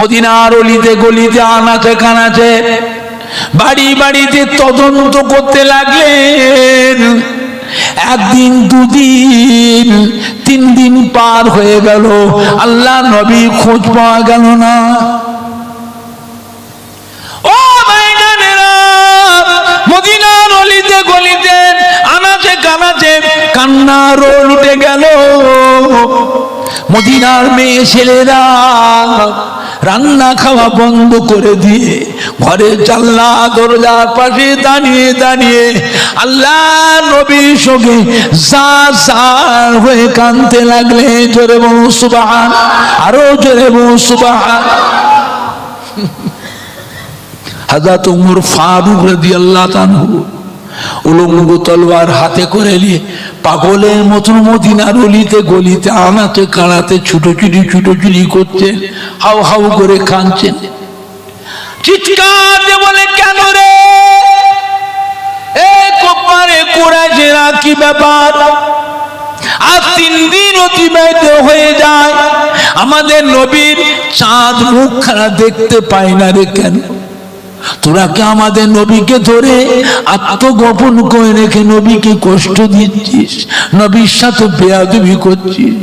মদিনার অলিতে গলিতে আনাচে কানাচে বাড়ি বাড়িতে তদন্ত করতে লাগলেন। একদিন, দুদিন, 3 দিন পার হয়ে গেল, আল্লাহ নবী খোঁজ পাওয়া গেল না। ও ভাইজানেরা, মদিনার অলিতে গলিতে আনাচে কানাচে কান্নার রোল উঠে গেল। মদিনার মেয়ে ছেলেরা রান্না খাওয়া বন্ধ করে দিয়ে ঘরের জানলা দরজার পাশে দাঁড়িয়ে দাঁড়িয়ে আল্লাহ নবীর সঙ্গে জার হয়ে কাঁদতে লাগলে। জোরে বলুন সুবহান, আরো জোরে বলুন সুবহান। হযরত উমর ফারুক রাদিয়াল্লাহু তাআলা উলঙ্গ তলোয়ার হাতে করে নিয়ে পাগলের মতন মদিনার অলিতে গলিতে আনাতে কানাতে ছুটোছুটি করছেন, হাউ হাউ করে কাঁদছেন, চিৎকার দিয়ে বলে, কেন রে কোপারে কুরাইশেরা, কি ব্যাপার? আজ 3 দিন অতিবাহিত হয়ে যায়, আমাদের নবীর চাঁদ মুখখানা দেখতে পাই না রে, কেন? তোরা কি আমাদের নবীকে ধরে আত্মগোপন করে রেখে নবীকে কষ্ট দিচ্ছিস, নবীর সাথে বেয়াদবি করছিস?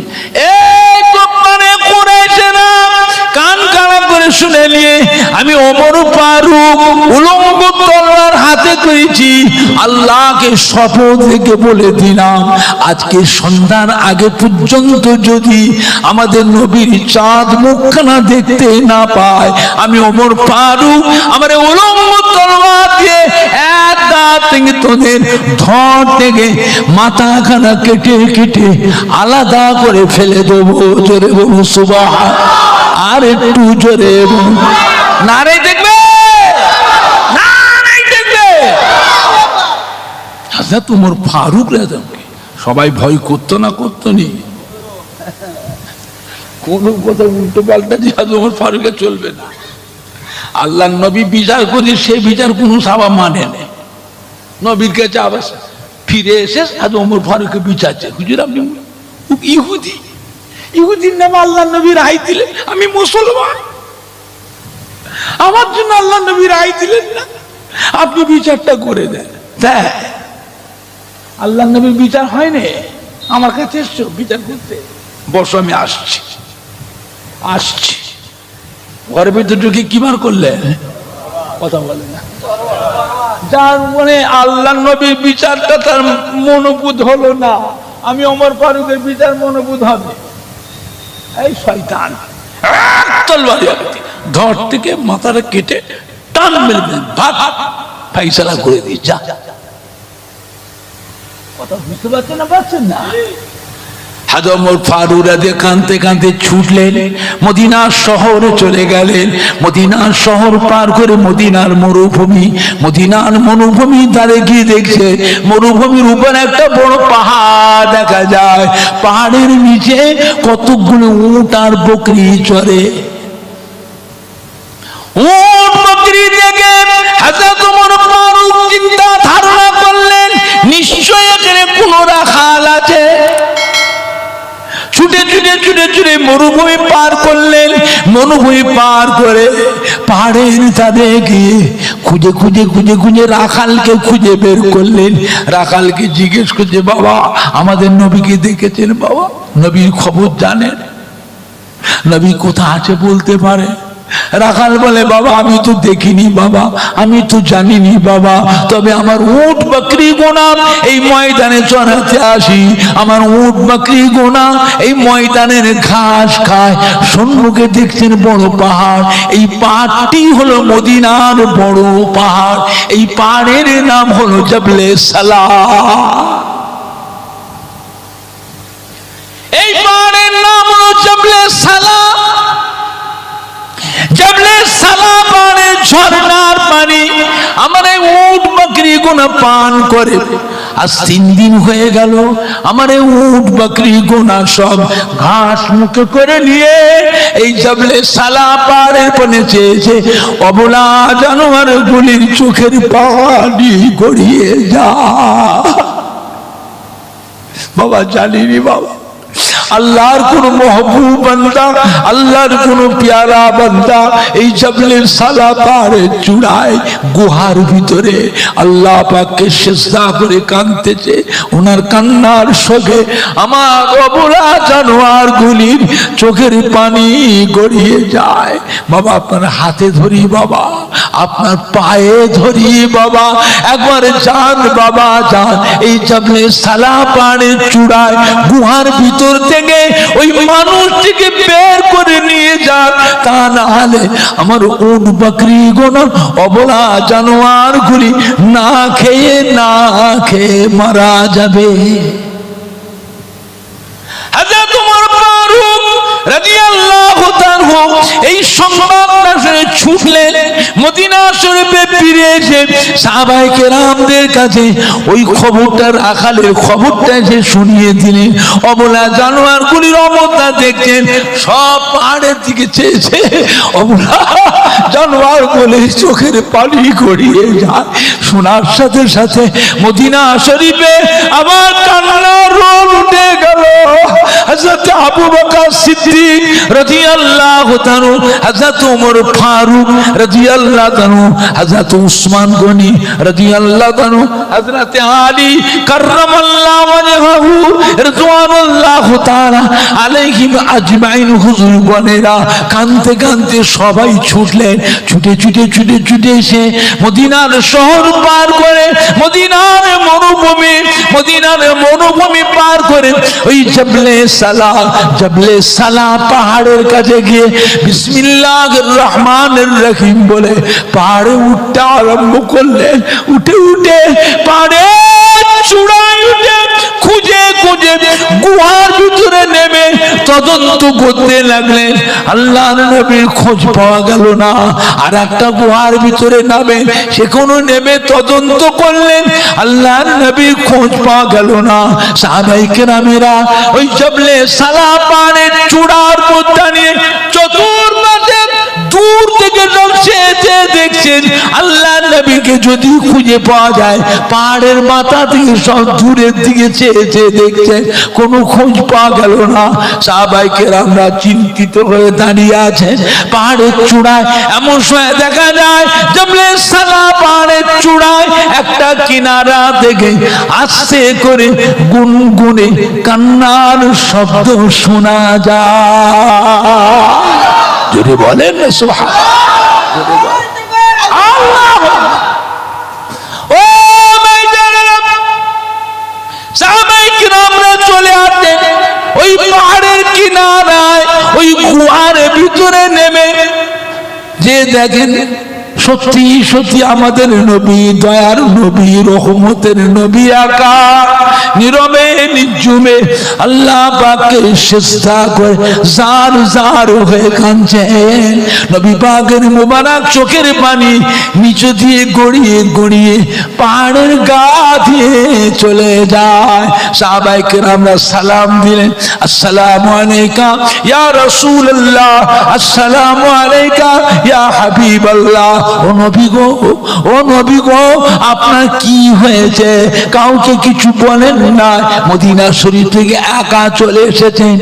কান কাড়া করে শুনে নিয়ে আমি ওমর ফারুক উলঙ্গ তলোয়ার হাতে করেছি, আল্লাহকে শপথ রেখে বলে দিলাম, আজকে সন্ধ্যার আগে পর্যন্ত যদি আমাদের নবীর চাঁদ মুখখানা দেখতে না পায়, আমি ওমর ফারুক আমার উলঙ্গ তলোয়ার দিয়ে এক দাঁত থেকে তোদের ধর থেকে মাথাখানা কেটে কেটে আলাদা করে ফেলে দেবো। জোরে বলুন সুবহান, আর একটু জোরে নারে দেখবে, নারে দেখবে। হযরত ওমর ফারুক রাদিয়াল্লাহু সবাই ভয় করতো না, করতো নি? কোন কথা উল্টো পাল্টা দিয়ে ওমর ফারুকের চলবে না। আল্লাহ নবী বিচার করে সেই বিচার কোন সাহাবা মানে না। নবীর কাছে আবার ফিরে এসে আজ ওমর ফারুককে বিচারছে, হুজুর আপনি ইহুদি, ইহুদির নামে আল্লাহ নবী রায় দিলেন, আমি মুসলমান, আমার জন্য আল্লাহ নবী রায় দিলেন না, আপনি বিচারটা করে দেন। আল্লাহ নবীর বিচার হয়নি, আমার কাছে এসছো বিচার করতে, বসো আমি আসছি। আসছি ঘরের ভিতর ঢুকে কি বার করলে? কথা বলে না। যার মনে আল্লাহ নবীর বিচারটা তার মনোভূত হলো না, আমি ওমর ফারুকের বিচার মনোভূত হবে। এই শয়তান তলোয়ার ধর থেকে মাথাটা কেটে টান মেরে ভাগ ফাইসালা করে দিয়ে যা। কথা বুঝতে পারছেন না? পারছেন না? হযরত ওমর ফারুক রাদিয়াল্লাহু কাঁদতে কাঁদতে ছুটলেন, মদিনার শহরে চলে গেলেন। মদিনার শহর পার করে মদিনার মরুভূমি ধারে গিয়ে দেখছে মরুভূমির উপর একটা বড় পাহাড় দেখা যায়। পাহাড়ের নিচে কতগুলো উট আর বকরি চড়ে। উট বকরি দেখে হযরত ওমর ফারুক চিন্তা ধারণা করলেন, নিশ্চয়ই এখানে কোনো রাখাল আছে। ছুটে ছুটে ছুটে ছুটে মরুভূমি পার করলেন। মরুভূমি পার করে পাহাড়ের ধারে গিয়ে খুঁজে খুঁজে খুঁজে খুঁজে রাখালকে খুঁজে বের করলেন। রাখালকে জিজ্ঞেস করছে, বাবা আমাদের নবীকে দেখেছেন? বাবা নবীর খবর জানেন? নবী কোথায় আছে বলতে পারে? রাখাল বলে, বাবা আমি তো দেখিনি, বাবা আমি তো জানিনি বাবা, তবে আমার উট বকরি গোনা এই ময়দানে চড়াতে আসি, আমার উট বকরি গোনা এই ময়দানের ঘাস খায়। সম্মুখে দেখছেন বড় পাহাড়, এই পাহাড়টি হলো মদিনার বড় পাহাড়। এই পাহাড়ের নাম হলো জবলে সালাহ। এই পাহাড়ের নাম হলো জবলে সালাহ। জবলে সালাহ পাহাড়ের ঝর্ণার পানি আমার এই উট বকরি গোনা পান করে। আজ 3 দিন হয়ে গেল, আমার এই উট বকরি গোনা সব ঘাস মুখে করে নিয়ে এই জবলে সালাহ পাহাড়ের পানে চেয়েছে। অবলা জানোয়ার গুলির চোখের পানি গড়িয়ে যা। বাবা জানিনি বাবা, আল্লাহর কোন মহবুব বান্দা, আল্লাহর কোন পেয়ারা বান্দা এই জাবলে সালা পাহাড়ের চূড়ায় গুহার ভিতরে আল্লাহ পাককে সিজদা করে কাঁদতেছে। ওনার কান্নার শোকে আমার অবলা জানোয়ার গুলির চোখের পানি গড়িয়ে যায়। বাবা আপনার হাতে ধরি, বাবা আপনার পায়ে ধরি, বাবা একবার যান, বাবা যান এই জাবলে সালা পাহাড়ের চূড়ায় গুহার ভিতর থেকে ওই মানুষটিকে বের করে নিয়ে যান, তা না হলে আমার উট বকরি গোনা অবলা জানোয়ার গুলি না খেয়ে মারা যাবে। হযরত ওমর ফারুক রাদিয়াল্লাহু তাআলা এই সংবাদটা শুনে ছুটলেন, মদিনা শরীফে ফিরে এসে সাহাবায়ে কেরামদের কাছে ওই খবরটা, রাখালের খবরটা এসে শুনিয়ে দিলেন। অবলা জানোয়ারগুলির অবস্থা দেখছেন, সব পাহাড়ের দিকে চেয়েছে, অবলা জানোয়ার বলে চোখের পানি গড়িয়ে যায়। শোনার সাথে সাথে মদিনা শরীফে আবার কান্নার রোল উঠে গেল। হযরত আবু বকর সিদ্দিক রাদিয়াল্লাহু তাআলা, হযরত ওমর ফারুক রাদিয়াল্লাহু তাআলা, হযরত উসমান গনি রাদিয়াল্লাহু তাআলা, হযরত আলী কাররামাল্লাহু ওয়াজহাহু রাদিয়াল্লাহু তাআলা আলাইহিম আজমাইন, হুজুর গনেরা কাঁদতে কাঁদতে সবাই ছুটলেন। ছুটে এসে মদিনার শহর পার করে, মদিনার মরুভূমি পার করে ওই জাবলে সালা পাহাড়ের কাছে গিয়ে বিসমিল্লাহির রহমানির রহিম বলে পাহাড়ে উঠতে আরম্ভ করলেন। উঠে পাহাড়ের চূড়ায় উঠে খুঁজে গুহার ভিতরে নেমে তদন্ত করতে লাগলেন। আল্লাহর নবীর খোঁজ পাওয়া গেল না। আর একটা গুহার ভিতরে নামে সেখানে নেমে তদন্ত করলেন, আল্লাহর নবীর খোঁজ পাওয়া গেল না। সাহাবায়ে কেরামেরা ওই জাবলে সালা পাহাড়ের চূড়ার মধ্যে নিয়ে চতুর্পাশে দূর থেকে দেখছেন আল্লাহর নবীকে যদি খুঁজে পাওয়া যায়। পাহাড়ের মাথা থেকে সব দূরের দিকে চেয়ে দেখছেন, কোনো খোঁজ পাওয়া গেল না। সাহাবায়ে কেরামরা চিন্তিত হয়ে দাঁড়িয়ে আছেন পাহাড়ের চূড়ায়। এমন সময় দেখা যায় জাবলে সালা পাহাড়ের চূড়ায় একটা কিনারা থেকে আস্তে করে গুনগুনে কান্নার শব্দ শোনা যায়। যদি বলেন না সুবহানাল্লাহ। ও সাহাবায়ে কেরামরা চলে আসেন ওই পাহাড়ের কিনারায়, ওই গুহার ভিতরে নেমে যে দেখেন সত্যি আমাদের নবী, দয়ার নবী, রহমতের নবী আকা নীরবে নিঝুমে আল্লাহ পাককে সিজদা করে জার হয়ে কাঁদছেন। নবী পাকের মুবারক চোখের পানি নিচে দিয়ে গড়িয়ে পাহাড়ের গা দিয়ে চলে যায়। সাহাবায়ে কেরামরা সালাম দিলেন, আসসালামু আলাইকা ইয়া রাসূলুল্লাহ, আসসালামু আলাইকা ইয়া হাবিবাল্লাহ। ও নবী গো আপনার কি হয়েছে? কাউকে কিছু বলেন না। মদিনা শরীফ থেকে একা চলে এসেছেন,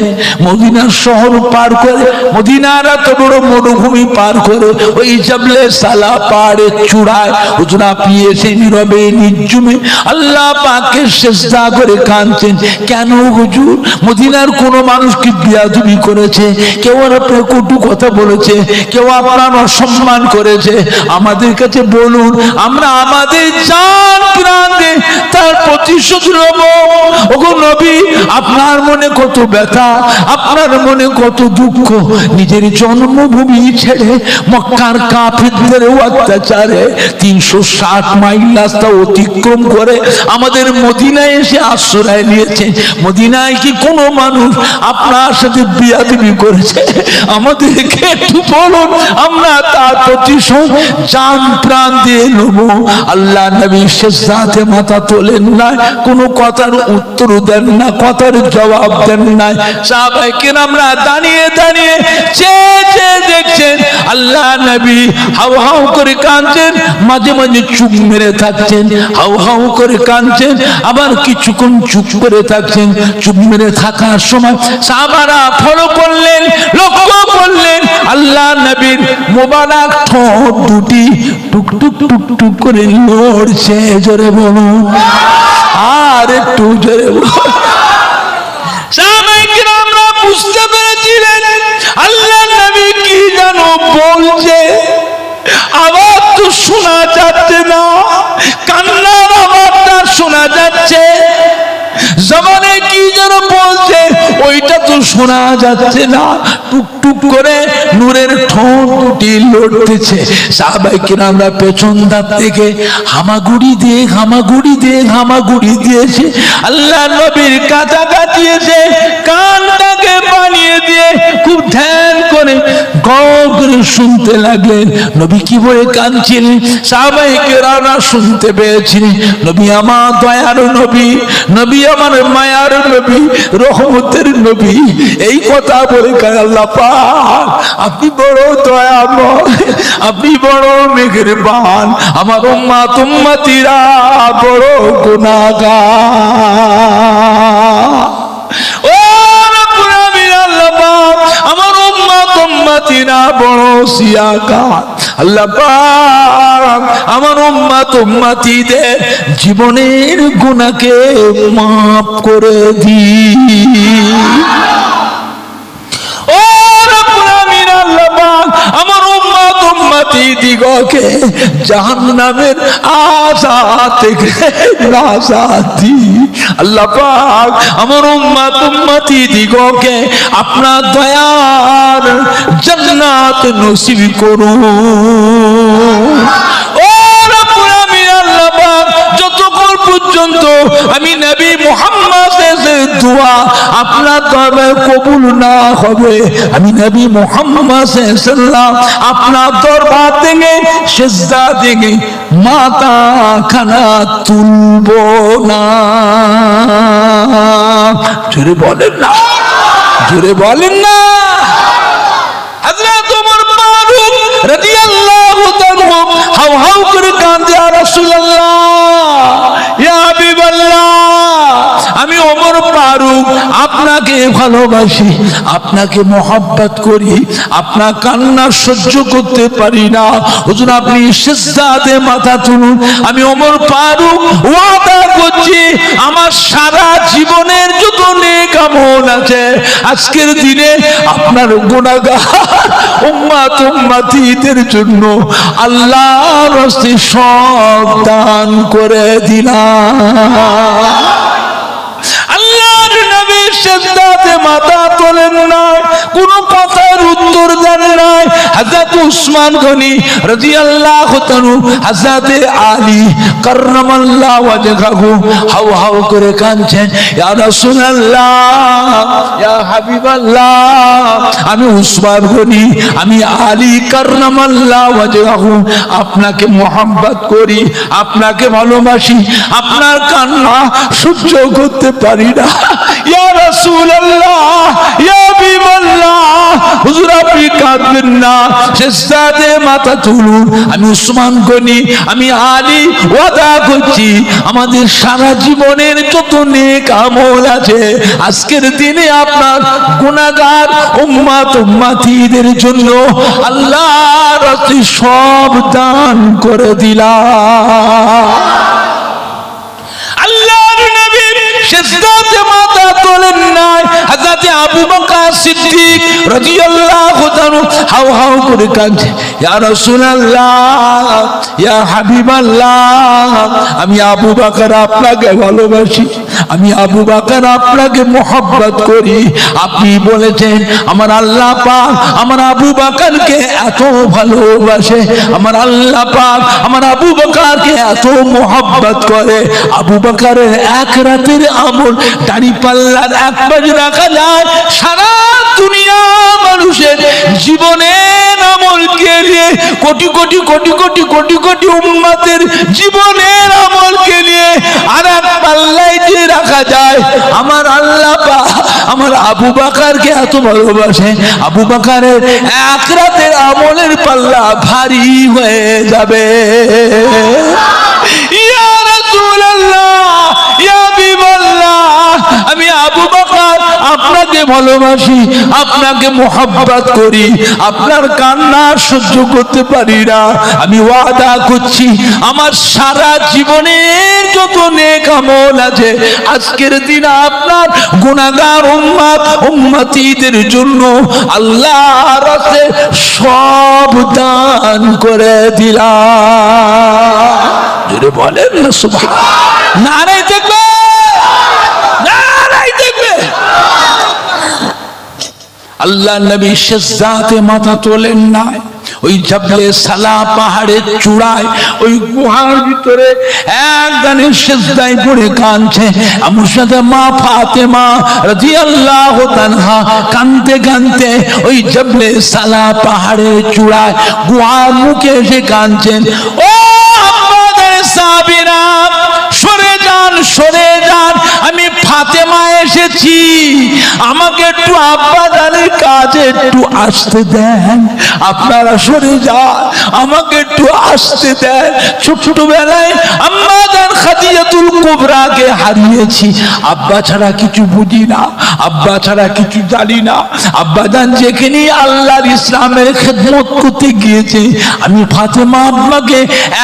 মদিনার শহর পার করে, মদিনার এত বড় মরুভূমি পার করে ওই জাবলে সালা পাহাড়ের চূড়ায় হুজুর আপনি এসে নীরবে নিঝুমে আল্লাহ পাককে সিজদা করে কাঁদছেন কেন হুজুর? মদিনার কোন মানুষ কি বেয়াদবি করেছে? কেউ আপনার কটু কথা বলেছে? কেউ আপনার অসম্মান করেছে? আমাদের কাছে বলুন, আমরা আমাদের জান প্রাণ দিয়ে তার প্রতিশোধ নেব। ওগো নবী, আপনার মনে কত ব্যথা, আপনার মনে কত দুঃখ। নিজের জন্মভূমি ছেড়ে মক্কার কাফিরদের অত্যাচারে 360 মাইল রাস্তা অতিক্রম করে আমাদের মদিনায় এসে আশ্রয় নিয়েছে। মদিনায় কি কোনো মানুষ আপনার সাথে বেয়াদবি করেছে? আমাদেরকে একটু বলুন, আমরা তার প্রতিশোধ জান প্রাণ দিয়ে নেব। আল্লাহ নবী সিজদাতে মাথা তোলেন না, কোনো কথার উত্তর দেন না, কথার জবাব দেন না। সাহাবায়ে কেরামরা দাঁড়িয়ে দাঁড়িয়ে চেয়ে চেয়ে দেখছেন আল্লাহ নবী হাউ হাউ করে কাঁদছেন, মাঝে মাঝে চুপ মেরে থাকছেন, হাউ হাউ করে কাঁদছেন, আবার কিছুক্ষণ চুপ করে থাকছেন। চুপ মেরে থাকার সময় সাহাবারা ফলো করলেন, লক্ষ্য করলেন আল্লাহ নবীর মোবারক ঠোঁট দুটি টুক টুক টুক টুক করে নড়ছে। জোরে বলুন, আর একটু জোরে বলুন। সাহাবায়ে কেরামরা বুঝতে পেরেছিলেন আল্লাহ নবী কি যেন বলছে, আওয়াজ তো শোনা যাচ্ছে না, কান্নার আওয়াজটা শোনা যাচ্ছে, জবানে কি যেন বলছে ওইটা তো শোনা যাচ্ছে না, টুক টুক করে নূরের ঠোঁট দুটি লড়তেছে। সাহাবায়ে কেরামরা পেছন ধার থেকে হামাগুড়ি দিয়ে হামাগুড়ি দিয়েছে, আল্লাহ নবীর কাছাকাছি এসে কানটাকে বানিয়ে দিয়ে খুব ধ্যান করে গৌর করে শুনতে লাগলেন নবী কি বলে কাঁদছিলেন। সাহাবায়ে কেরামরা শুনতে পেয়েছিলেন নবী আমার দয়ার নবী, নবী আমার মায়ার নবী, রহমতের নবী, এই কথা বলে আল্লাহ পাক আপনি বড় দয়াময়, আপনি বড় মেহেরবান, আমার উম্মত উম্মতিরা বড় গুনাহগার। ও রব্বুল আলামিন আল্লাহ পাক আমার উম্মত উম্মতিরা বড় সিয়াকার। আল্লাহ পাক আমার উম্মত উম্মতিদের জীবনের গুনাহকে মাফ করে দিন। ও রব্বুল আলামিন আল্লাহ পাক আমার উম্মত উম্মতি দিগকে জাহান্নামের আযাব থেকে নাজাত দিন। আল্লাহ পাক আমার উম্মত উম্মতি দিগকে আপনার দয়ার জান্নাত নসিব করুন। ও রব্বুল আলামিন আল্লাহ পাক যতক্ষণ পর্যন্ত আমি নবী মুহাম্মদের দোয়া আপনার দরবারে কবুল না হবে, আমি নবী মুহাম্মদ সাল্লাল্লাহু আপনার দরবার থেকে সিজদা থেকে মাথা খানা তুলব না। জোরে বলেন না, জোরে বলেন না। হযরত ওমর ফারুক রাদিয়াল্লাহু তাআলা হাউ হাউ করে কাঁদে, ইয়া রাসূলুল্লাহ, ইয়া হাবিবাল্লাহ, আমি ওমর ফারুক আপনাকে ভালোবাসি, আপনাকে মহব্বত করি, আপনার কান্না সহ্য করতে পারি না, হুজুর আপনি সিজদাতে মাথা তুলুন। আমি ওমর ফারুক ওয়াদা করছি আমার সারা জীবনের যত নেক আমল আছে আজকের দিনে আপনার গুনাহগার উম্মত উম্মতিদের জন্য আল্লাহর রাস্তায় সব দান করে দিলাম। আল্লাহর নবী সিজদাতে মাথা তোলেন না, কোন কথার উত্তর দেন না। হযরত উসমান গনি রাদিয়াল্লাহু তাআলা, হযরত আলী কাররামাল্লাহু ওয়াজহাহু হাউ হাউ করে কাঁদছেন, ইয়া রাসূলুল্লাহ, ইয়া হাবিবাল্লাহ, আমি উসমান গনি, আমি আলী কাররামাল্লাহু ওয়াজহাহু আপনাকে মহব্বত করি, আপনাকে ভালোবাসি, আপনার কান্না সহ্য করতে পারি না। ইয়া রাসূলুল্লাহ, ইয়া হাবিবাল্লাহ, হুজুর আপনি কাঁদবেন না, সিজদাতে মাথা তুলুন। আমি উসমান গনি, আমি আলী ওয়াদা করছি আমাদের সারা জীবনের যত নেক আমল আছে আজকের দিনে আপনার গুনাহগার উম্মত উম্মতিদের জন্য আল্লাহর রাস্তায় সব দান করে দিলাম। আল্লাহর নবী সিজদাতে মাথা তোলেন না। হযরত আবু বকর সিদ্দিক রাদিয়াল্লাহু তাআলা হাউ হাউ করে কাঁদছে, ইয়া রাসূলুল্লাহ, ইয়া হাবিবাল্লাহ, আমি আবু বকর আপনাকে ভালোবাসি, আমি আবু বকর আপনাকে মহব্বত করি। আপনি বলেছেন আমার আল্লাহ পাক আমার আবু বকরকে এত ভালোবাসে, আমার আল্লাহ পাক আমার আবু বকরকে এত মহব্বত করে। আবু বকরের এক রাতের আমল দাড়ি পাল্লার এক পাশে রাখা যায়, সারা দুনিয়া মানুষের জীবনের আমলকে নিয়ে কোটি কোটি কোটি কোটি কোটি কোটি উম্মতের জীবনের আমলকে নিয়ে আর এক পাল্লায় যে রাখা যায়, আমার আল্লাহ পাক আমার আবু বকরকে এত ভালোবাসে, আবু বকরের এক রাতের আমলের পাল্লা ভারী হয়ে যাবে। ইয়া রাসূলুল্লাহ, ইয়া হাবিবাল্লাহ, আমি আবু বকর আপনাকে ভালোবাসি, আপনাকে মোহাব্বত করি, আপনার কান্না সহ্য করতে পারি না। আমি ওয়াদা করছি আমার সারা জীবনের যত নেক আমল আছে আজকের দিন আপনার গুনাহগার উম্মত উম্মতীদের জন্য আল্লাহর রাস্তায় সব দান করে দিলাম। যদি বলেন না সুবহানাল্লাহ, নারায়ে তাকবীর, নারায়ে তাকবীর। আল্লাহ নবী সিজদাতে মাথা তোলেন না, ওই জাবলে সালা পাহাড়ের চূড়ায় ওই গুহার ভিতরে একদানে সিজদায় পড়ে কাঁদছে। আমার সাথে মা ফাতেমা রাদিয়াল্লাহু তাআলা কাঁদতে কাঁদতে ওই জাবলে সালা পাহাড়ের চূড়ায় গুহার মুখে এসে কাঁদছেন। ও আমাদের সাহাবীরা, সরে যান, সরে যান, আমি ফাতেমা এসেছি, আমাকে একটু আব্বা জানের কাছে একটু আসতে দেন। আপনারা সরে যান, আমাকে একটু আসতে দেন। ছোটবেলায় আম্মা জান খাদিজাতুল কুবরাকে হারিয়েছি, আব্বা ছাড়া কিছু বুঝি না, আব্বা ছাড়া কিছু জানি না। আব্বা জান যেখানে আল্লাহর ইসলামের খেদমত করতে গিয়েছে, আমি ফাতেমা আব্বাকে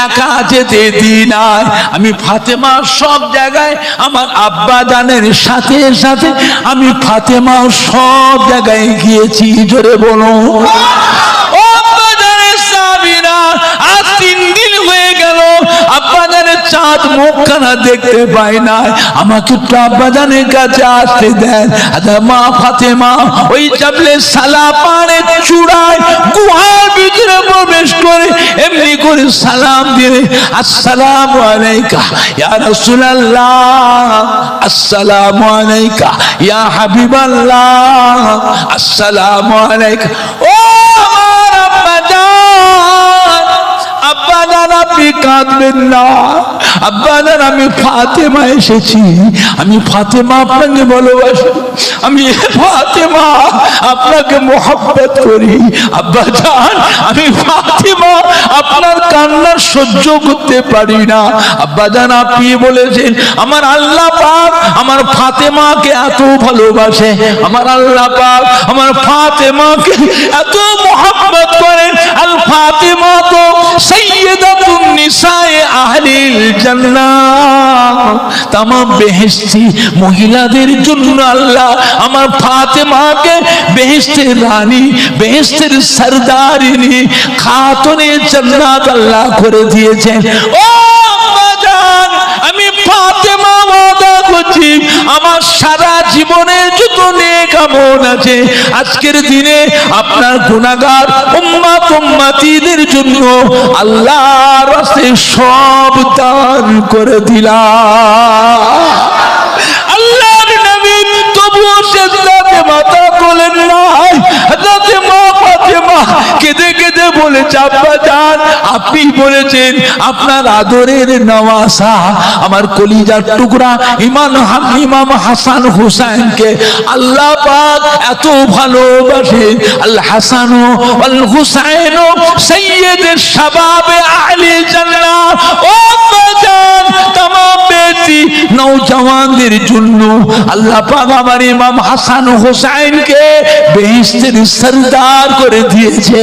একা যেতে দিই না। আমি ফাতেমা সব জায়গায় আমার আব্বা জানের সাথে সাথে আমি ফাতেমা সব জায়গায় গিয়েছি। জোরে বলো ও আব্বা জানের সাহাবীরা, আজ 3 দিন হয়ে গেল আব্বা জানের চাঁদ মুখখানা দেখতে পাই না, আমাকে একটু আব্বা জানের কাছে আসতে দেন। মা ফাতেমা ওই জাবলে সালা পাহাড়ের চূড়ায় গুহার ভিতরে প্রবেশ করে এমনি করে সালাম দিয়ে, আসসালামু আলাইকা ইয়া রাসূলুল্লাহ, আসসালামু আলাইকা ইয়া হাবিবাল্লাহ, আসসালামু আলাইকা। ও আমার আব্বা জান, আব্বা জান আপনি কাঁদবেন না, আব্বা জান আমি ফাতেমা এসেছি, আমি ফাতেমা আপনাকে ভালোবাসি, আমি ফাতেমা আপনাকে মোহাব্বত করি। আব্বা জান আমি ফাতেমা আপনার কান্না সহ্য করতে পারি না। আব্বা জান আপনি বলেছেন আমার আল্লাহ পাক আমার ফাতেমাকে এত ভালোবাসে, আমার আল্লাহ পাক আমার ফাতেমাকে এত মোহাব্বত করেন। আল ফাতেমা তো সাইয়্যিদাতুন নিসায়ে আহলিল জান্নাহ, तमाम বেহেশতি মহিলাদের জন্য আল্লাহ আমার ফাতেমাকে বেহেশতের রানী, বেহেশতের সরদারিনী, খাতুনে জান্নাত আল্লাহ করে দিয়েছেন। ও আম্মা জান আমি ফাতেমা ওয়াদা করছি আমার সারা জীবনের যত নেক আমল আছে আজকের দিনে আপনার গুনাহগার উম্মত উম্মতীদের জন্য আল্লাহর রাস্তায় সব দান করে দিলাম। আল্লাহর নবী তবুও সিজদাতে মাথা তোলেন না। হযরত মা ফাতেমা কেঁদে কেঁদে বলেছে আব্বা জান আপনি বলেছেন আপনার আদরের নওয়াসা আমার কলিজার টুকরা ইমাম হাসান হুসাইনকে আল্লাহ পাক এত ভালোবাসে। আল হাসান ওয়াল হুসাইন সাইয়্যিদুশ শাবাবে আহলি জান্নাহ। ও আব্বা জান तमाम বেটি নওজওয়ানদের জন্য আল্লাহ পাক আমার ইমাম হাসান হুসাইনকে বেহেশতের সরদার করে দিয়েছে।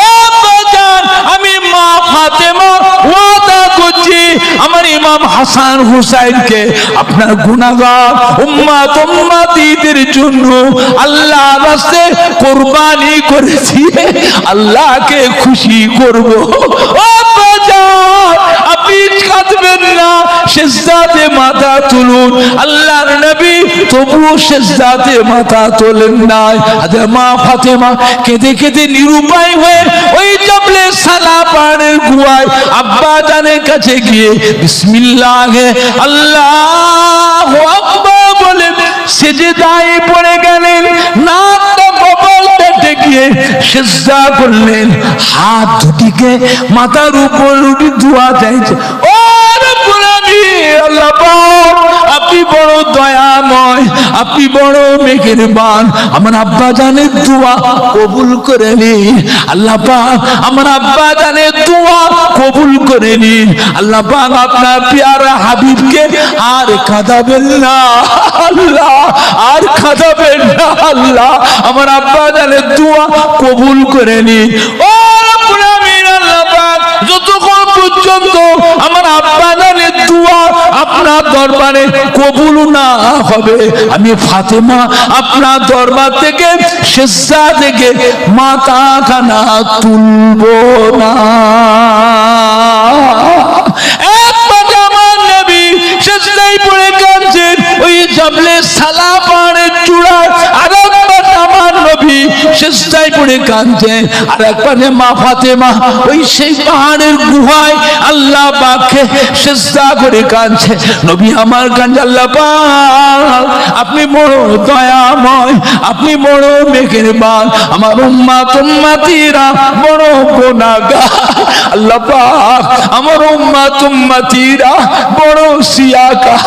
ও আব্বা জান আমি মা ফাতেমা ওয়াদা করছি আমার ইমাম হাসান হুসাইনকে আপনার গুনাহগার উম্মত উম্মতীদের জন্য আল্লাহর রাস্তায় কুরবানি করে দিয়ে আল্লাহকে খুশি করব। ও আব্বা জান আপনি কাঁদবেন না, সিজদাতে মাথা তুলুন। আল্লাহর নবী তবুও সিজদাতে মাথা তোলেন না। মা ফাতেমা কেঁদে কেঁদে নিরুপায় হয়ে ওই জাবলে সালা পাহাড়ের গুহায় আব্বা জানের কাছে গিয়ে বিসমিল্লাহে আল্লাহু আকবার বলে সিজদায় পড়ে গেলেন। নাকটা কপালটা ঠেকিয়ে সিজদা করলেন, হাত দুটিকে মাথার উপর উঠে দোয়া চাইছে। ও রব্বুল আলামিন, আল্লাহ পাক আপনি বড় দয়াময়, আপনি বড় মেহেরবান, আমার আব্বা জানের দোয়া কবুল করে নিন। আল্লাহ পাক আমার আব্বা জানের দোয়া কবুল করে নিন। আল্লাহ পাক আপনার প্যারা হাবিবকে আর কাঁদাবেন না আল্লাহ, আর কাঁদাবেন না আল্লাহ, আমার আব্বা জানের দোয়া কবুল করে নিন। ও রব্বুল আলামিন, আল্লাহ পাক যতক্ষণ পর্যন্ত আমার আব্বা জানের দোয়া আপনার দরবারে কবুল না হবে, আমি ফাতেমা আপনার দরবার থেকে সিজদা থেকে মাথা খানা তুলবো না। একবার আমার নবী সিজদায় পড়ে কাঁদছেন ওই জাবলে সালা পাহাড়ের চূড়ায়, আর একবার আমার নবী সিজদায় পড়ে কাঁদছেন, আর একবার মা ফাতেমা ওই সেই পাহাড়ের গুহায় আল্লাহ পাককে সিজদা করে কাঁদছে। নবী আমার কাঁদছে, আল্লাহ পাক আপনি বড় দয়াময়, আপনি বড় মেহেরবান, আমার উম্মত উম্মতিরা বড় গুনাহগার। আল্লাহ পাক আমার উম্মত উম্মতিরা বড় সিয়াকার।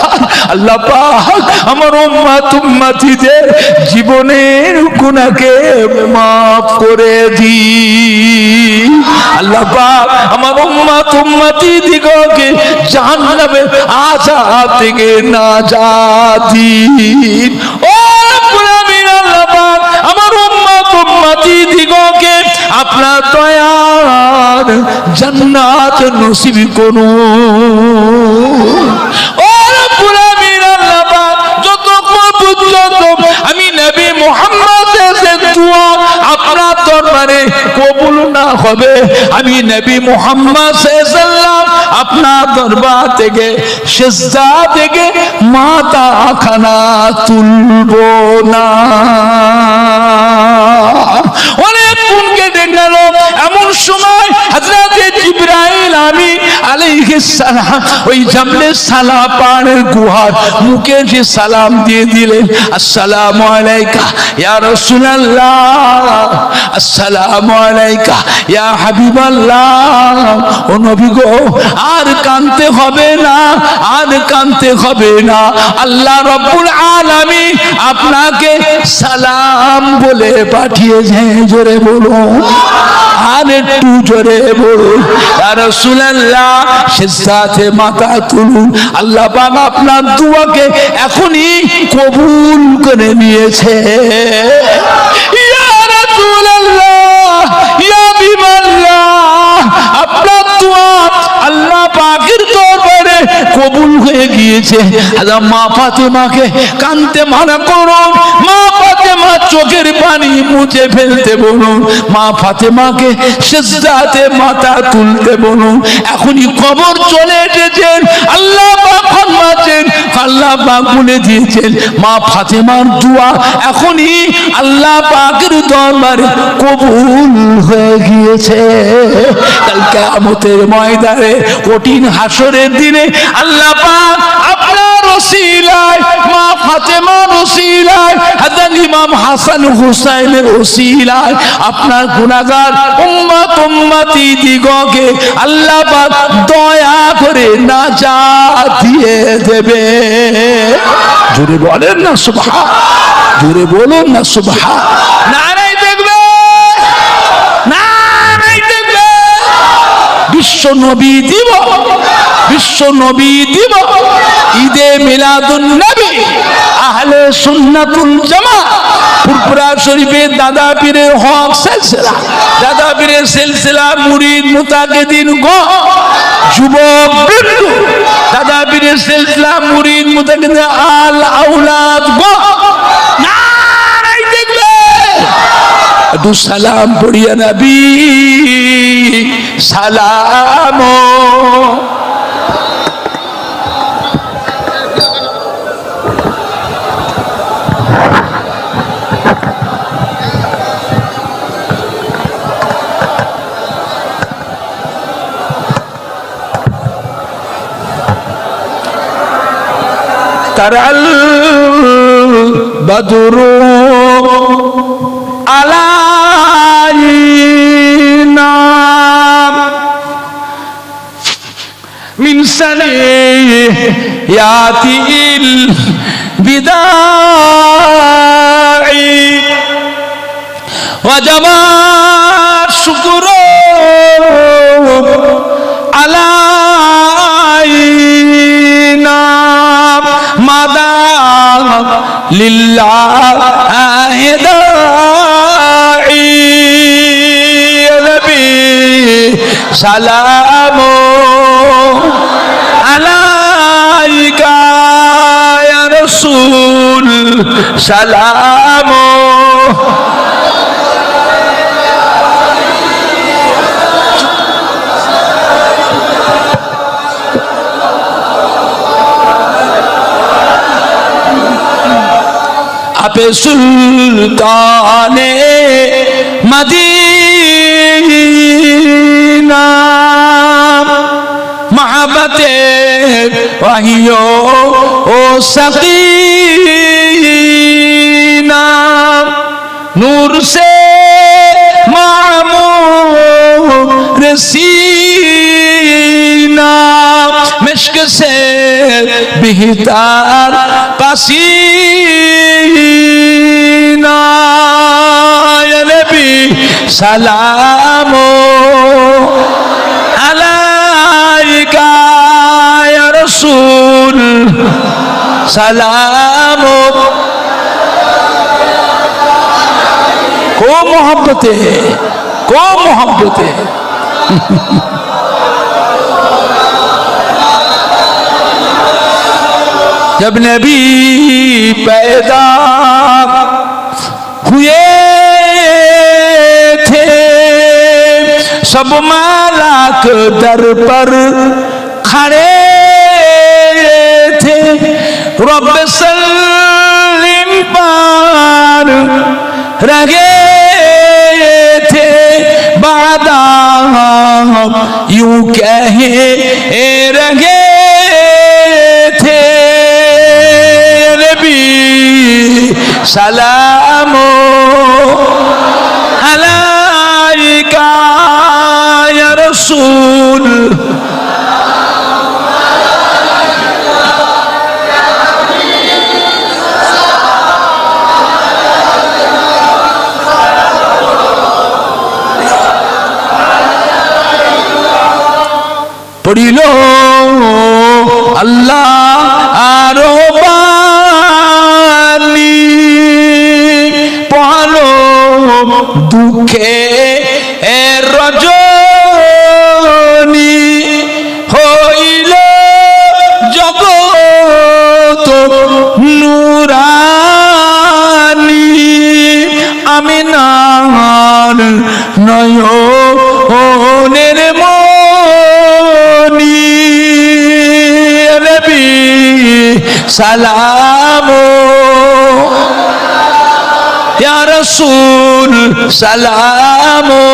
আল্লাহ পাক আমার উম্মত উম্মতিদের জীবনের গুনাহকে মাফ করে দিন। আল্লাহ পাক আমার উম্মত উম্মতি দিগকে জাহান্নামের আযাব থেকে নাজাত দিন। ও রব্বুল আলামিন, আল্লাহ পাক আমার উম্মত উম্মতি দিগকে আপনার দয়ার জান্নাত নসিব করুন। ও রব্বুল আলামিন, আল্লাহ পাক যতক্ষণ পর্যন্ত আমি নবী মুহাম্মদের দোয়া আপনার দরবারে কবুল না হবে, আমি নবী মুহাম্মদ সাল্লাল্লাহু আপনার দরবার থেকে সিজদা থেকে মাথা খানা তুলবো না। অনেক গুণ কেটে গেল, এমন সময় হযরত জিবরাইল আমিন আলাইহিস সালাম ওই জাবলে সালা পাহাড়ের গুহার মুখে যে সালাম দিয়ে দিলেন, আসসালামু আলাইকা ইয়া রাসূলুল্লাহ, আসসালামু আলাইকা ইয়া হাবিবাল্লাহ। ও নবী গো, আর কাঁদতে হবে না, আর কাঁদতে হবে না, আল্লাহ রাব্বুল আলামিন আপনাকে সালাম বলে পাঠিয়েছে। জোরে বলুন, আর একটু জোরে বলুন, ইয়া রাসূলুল্লাহ সিজদাতে মাথা তুলুন। আল্লাহ পাক আপনার দোয়াকে এখনই কবুল করে নিয়েছে। ইয়া রাসূলুল্লাহ, ইয়া হাবিবাল্লাহ, আপনার দোয়া আল্লাহ পাকের দরবারে কবুল হয়ে গিয়েছে। আল্লাহ মা ফাতেমাকে কাঁদতে মানা করুন, মা ফাতেমা চোখের পানি মুছে ফেলতে বলুন, মা ফাতেমাকে সিজদাতে মাথা তুলতে বলুন। এখনই খবর চলে এসেছেন, আল্লাহ পাক ফরমাচ্ছেন, আল্লাহ পাক বলে দিয়েছেন মা ফাতেমার দোয়া এখনই আল্লাহ পাকের দরবারে কবুল হয়ে গিয়েছে। কাল কিয়ামতের ময়দানে কঠিন হাসরের দিনে আল্লাহ পাক আপনার ওসিলায়, মা ফাতেমার ওসিলায়, হযরত ইমাম হাসান হুসাইনের ওসিলায় আপনার গুনাহগার উম্মত উম্মতি দিগকে আল্লাহ পাক দয়া করে নাজাত দিয়ে দেবে। জোরে বলেন না সুবহান, জোরে বলুন না সুবহান। নারাই দেখবে, নারাই দেখবে। বিশ্ব নবী দিবস, বিশ্ব নবী দিবস, ঈদে মিলাদুন নবী, আহলে সুন্নাতুল জামাত ফুরফুরা শরীফের দাদা পীরের হক সিলসিলা, দাদা পীরের সিলসিলা মুরিদ মুতাকিদিন গো যুবক বৃন্দ, দাদা পীরের সিলসিলা মুরিদ মুতাকিদিন আল আওলাদ গো, নারাই দেখবে। একটু সালাম পড়িয়া নবী সালাম। তারাল বদরু আলা ইয়াতিল বিদাই ওয়াজাবা শুকর আলাইনা মাদা লিল্লাহি দাই নবী সালামু আলাইকা ইয়া রাসূল সালামু আপে সুলতানে মদিনা মহব্বতে ওয়াহিও ও সকিনা নূর সে মামूर सीना मिश्क से बेहतर पसीना या नबी सलामो अलैका या रसूल सलामो को मोहब्बत है को मोहब्बत है जब नबी पैदा हुए थे सब मालाक दर पर खड़े थे रब सल्लिम पर रहे थे बादा यूं कहे रहे थे नबी सलामो अलैका या रसूल পড়িল আল্লাহ আরো বাণী পড়ালো দুঃখে রজনী হইল জগৎ নুরানী আমিনার নয়নের सलामो या रसूल सलामो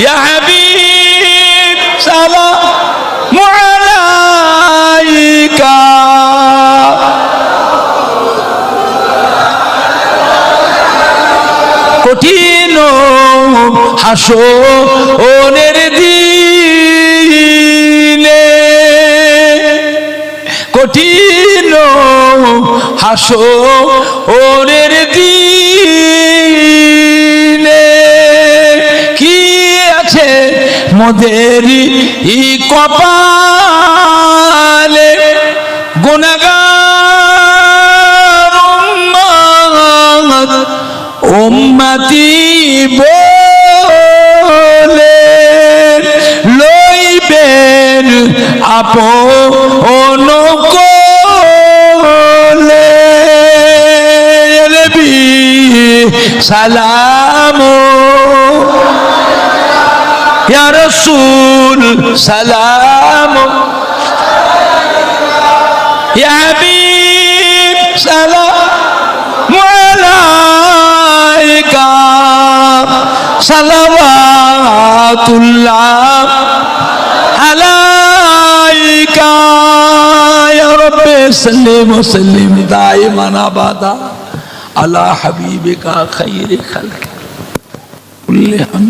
या हबीब सलामु अलैका কঠিন হাসরের দিনে কঠিন হাসরের দিনে কি আছে মোদেরই কপালে গুনাহগার উম্মত উম্মতি বলে লইবেন আপন কোলে নবী সালামো ইয়া রাসূল সালামো ইয়া হাবিব সালামু আলাইকা সালাওয়াতুল্লাহ আলাইকা ইয়া রাব্বি সাল্লিম ওয়া সাল্লিম দাইমান আবাদা আলা হাবিবিকা খায়রি খালক কুল্লি হাম